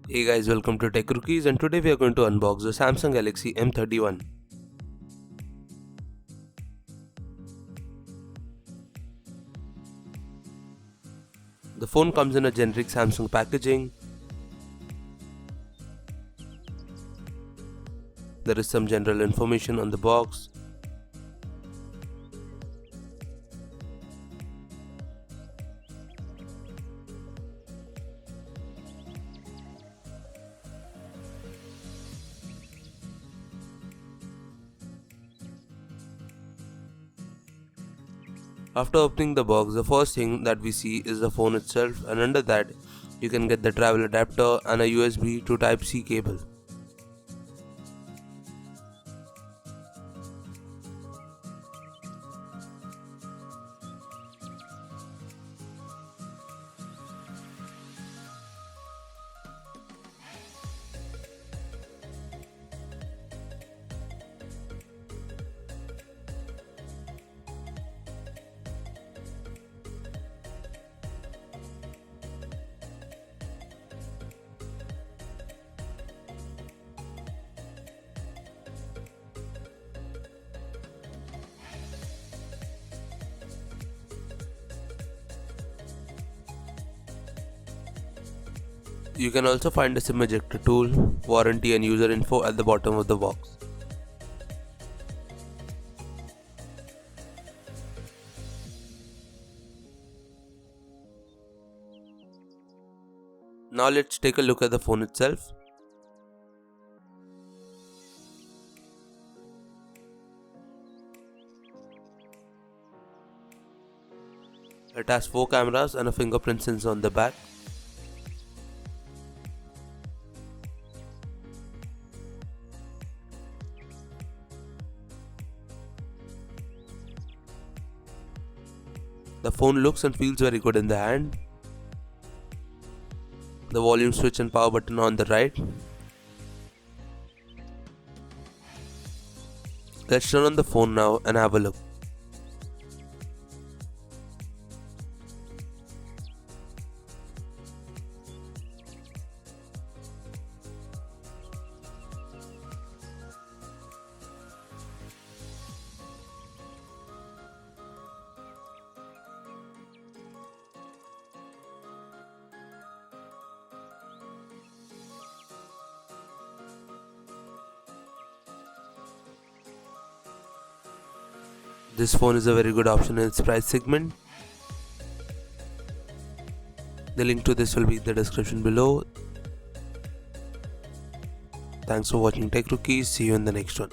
Hey guys, welcome to Tech Rookies, and today we are going to unbox the Samsung Galaxy M31. The phone comes in a generic Samsung packaging. There is some general information on the box. After opening the box, the first thing that we see is the phone itself, and under that you can get the travel adapter and a USB to Type-C cable. You can also find a SIM ejector tool, warranty and user info at the bottom of the box. Now let's take a look at the phone itself. It has 4 cameras and a fingerprint sensor on the back. The phone looks and feels very good in the hand. The volume switch and power button on the right. Let's turn on the phone now and have a look. This phone is a very good option in its price segment. The link to this will be in the description below. Thanks for watching Tech Rookies. See you in the next one.